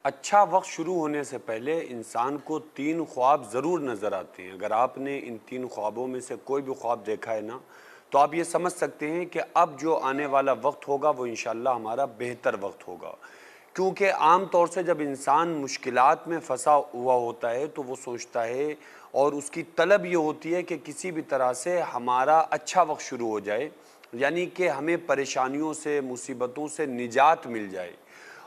اچھا وقت شروع ہونے سے پہلے انسان کو 3 خواب ضرور نظر آتے ہیں۔ اگر آپ نے ان 3 خوابوں میں سے کوئی بھی خواب دیکھا ہے نا، تو آپ یہ سمجھ سکتے ہیں کہ اب جو آنے والا وقت ہوگا وہ انشاءاللہ ہمارا بہتر وقت ہوگا۔ کیونکہ عام طور سے جب انسان مشکلات میں پھنسا ہوا ہوتا ہے تو وہ سوچتا ہے اور اس کی طلب یہ ہوتی ہے کہ کسی بھی طرح سے ہمارا اچھا وقت شروع ہو جائے، یعنی کہ ہمیں پریشانیوں سے، مصیبتوں سے نجات مل جائے،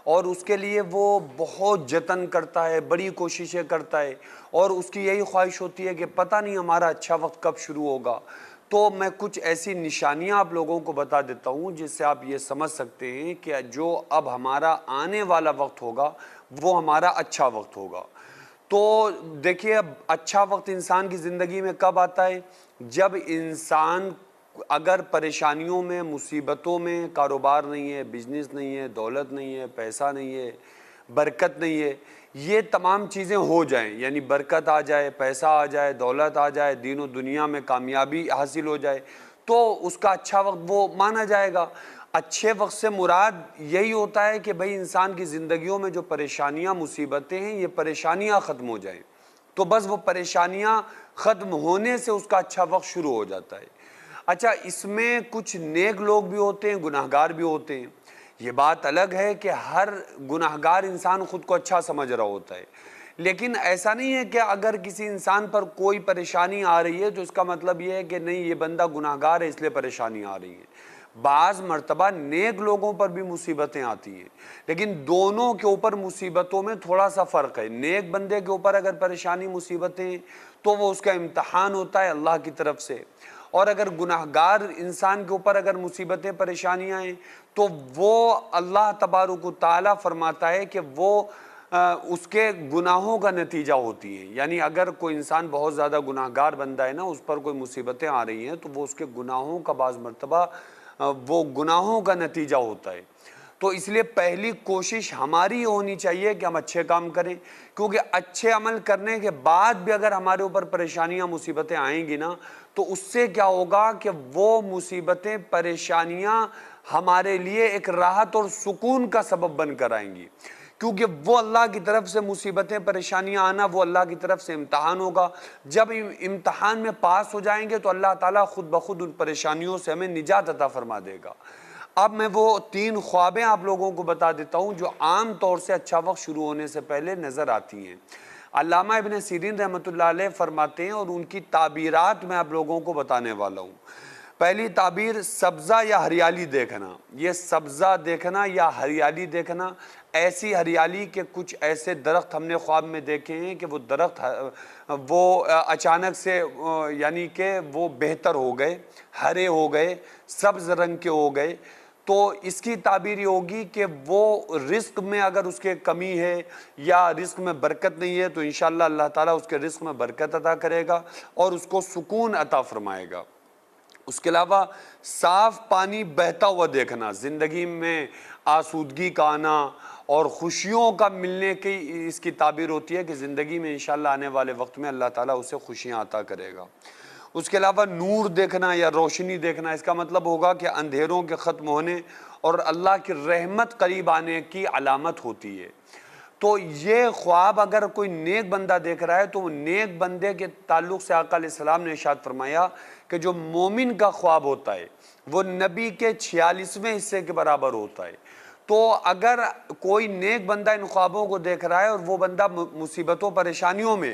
اور اس کے لیے وہ بہت جتن کرتا ہے، بڑی کوششیں کرتا ہے، اور اس کی یہی خواہش ہوتی ہے کہ پتہ نہیں ہمارا اچھا وقت کب شروع ہوگا۔ تو میں کچھ ایسی نشانیاں آپ لوگوں کو بتا دیتا ہوں جس سے آپ یہ سمجھ سکتے ہیں کہ جو اب ہمارا آنے والا وقت ہوگا وہ ہمارا اچھا وقت ہوگا۔ تو دیکھیے، اب اچھا وقت انسان کی زندگی میں کب آتا ہے؟ جب انسان اگر پریشانیوں میں، مصیبتوں میں، کاروبار نہیں ہے، بزنس نہیں ہے، دولت نہیں ہے، پیسہ نہیں ہے، برکت نہیں ہے، یہ تمام چیزیں ہو جائیں، یعنی برکت آ جائے، پیسہ آ جائے، دولت آ جائے، دین و دنیا میں کامیابی حاصل ہو جائے، تو اس کا اچھا وقت وہ مانا جائے گا۔ اچھے وقت سے مراد یہی ہوتا ہے کہ بھئی انسان کی زندگیوں میں جو پریشانیاں، مصیبتیں ہیں، یہ پریشانیاں ختم ہو جائیں، تو بس وہ پریشانیاں ختم ہونے سے اس کا اچھا وقت شروع ہو جاتا ہے۔ اچھا، اس میں کچھ نیک لوگ بھی ہوتے ہیں، گناہگار بھی ہوتے ہیں۔ یہ بات الگ ہے کہ ہر گناہگار انسان خود کو اچھا سمجھ رہا ہوتا ہے، لیکن ایسا نہیں ہے کہ اگر کسی انسان پر کوئی پریشانی آ رہی ہے تو اس کا مطلب یہ ہے کہ نہیں، یہ بندہ گناہگار ہے اس لیے پریشانی آ رہی ہے۔ بعض مرتبہ نیک لوگوں پر بھی مصیبتیں آتی ہیں، لیکن دونوں کے اوپر مصیبتوں میں تھوڑا سا فرق ہے۔ نیک بندے کے اوپر اگر پریشانی، مصیبتیں ہیں تو وہ اس کا امتحان ہوتا ہے اللہ کی طرف سے، اور اگر گناہگار انسان کے اوپر اگر مصیبتیں، پریشانیاں ہیں تو وہ اللہ تبارک و تعالیٰ فرماتا ہے کہ وہ اس کے گناہوں کا نتیجہ ہوتی ہیں۔ یعنی اگر کوئی انسان بہت زیادہ گناہگار بندہ ہے نا، اس پر کوئی مصیبتیں آ رہی ہیں تو وہ اس کے گناہوں کا بعض مرتبہ وہ گناہوں کا نتیجہ ہوتا ہے۔ تو اس لیے پہلی کوشش ہماری یہ ہونی چاہیے کہ ہم اچھے کام کریں، کیونکہ اچھے عمل کرنے کے بعد بھی اگر ہمارے اوپر پریشانیاں، مصیبتیں آئیں گی نا، تو اس سے کیا ہوگا کہ وہ مصیبتیں، پریشانیاں ہمارے لیے ایک راحت اور سکون کا سبب بن کر آئیں گی، کیونکہ وہ اللہ کی طرف سے مصیبتیں، پریشانیاں آنا وہ اللہ کی طرف سے امتحان ہوگا۔ جب امتحان میں پاس ہو جائیں گے تو اللہ تعالیٰ خود بخود ان پریشانیوں سے ہمیں نجات عطا فرما دے گا۔ اب میں وہ 3 خوابیں آپ لوگوں کو بتا دیتا ہوں جو عام طور سے اچھا وقت شروع ہونے سے پہلے نظر آتی ہیں۔ علامہ ابن سیرین رحمۃ اللہ علیہ فرماتے ہیں، اور ان کی تعبیرات میں آپ لوگوں کو بتانے والا ہوں۔ پہلی تعبیر، سبزہ یا ہریالی دیکھنا۔ یہ سبزہ دیکھنا یا ہریالی دیکھنا، ایسی ہریالی کہ کچھ ایسے درخت ہم نے خواب میں دیکھے ہیں کہ وہ درخت وہ اچانک سے یعنی کہ وہ بہتر ہو گئے، ہرے ہو گئے، سبز رنگ کے ہو گئے۔ تو اس کی تعبیر یہ ہوگی کہ وہ رزق میں اگر اس کے کمی ہے یا رزق میں برکت نہیں ہے تو انشاءاللہ اللہ تعالیٰ اس کے رزق میں برکت عطا کرے گا اور اس کو سکون عطا فرمائے گا۔ اس کے علاوہ صاف پانی بہتا ہوا دیکھنا، زندگی میں آسودگی کا آنا اور خوشیوں کا ملنے کی اس کی تعبیر ہوتی ہے کہ زندگی میں انشاءاللہ آنے والے وقت میں اللہ تعالیٰ اسے خوشیاں عطا کرے گا۔ اس کے علاوہ نور دیکھنا یا روشنی دیکھنا، اس کا مطلب ہوگا کہ اندھیروں کے ختم ہونے اور اللہ کی رحمت قریب آنے کی علامت ہوتی ہے۔ تو یہ خواب اگر کوئی نیک بندہ دیکھ رہا ہے تو وہ نیک بندے کے تعلق سے آقا علیہ السلام نے ارشاد فرمایا کہ جو مومن کا خواب ہوتا ہے وہ نبی کے 46ویں حصے کے برابر ہوتا ہے۔ تو اگر کوئی نیک بندہ ان خوابوں کو دیکھ رہا ہے اور وہ بندہ مصیبتوں، پریشانیوں میں،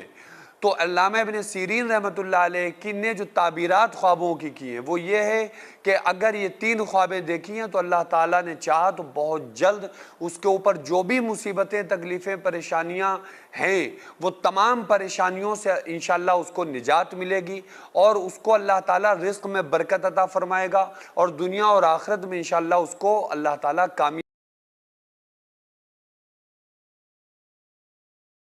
تو علامہ ابن سیرین رحمۃ اللہ علیہ کی نے جو تعبیرات خوابوں کی ہیں وہ یہ ہے کہ اگر یہ 3 خوابیں دیکھی ہیں تو اللہ تعالیٰ نے چاہا تو بہت جلد اس کے اوپر جو بھی مصیبتیں، تکلیفیں، پریشانیاں ہیں وہ تمام پریشانیوں سے انشاءاللہ اس کو نجات ملے گی، اور اس کو اللہ تعالیٰ رزق میں برکت عطا فرمائے گا، اور دنیا اور آخرت میں انشاءاللہ اس کو اللہ تعالیٰ کامیاب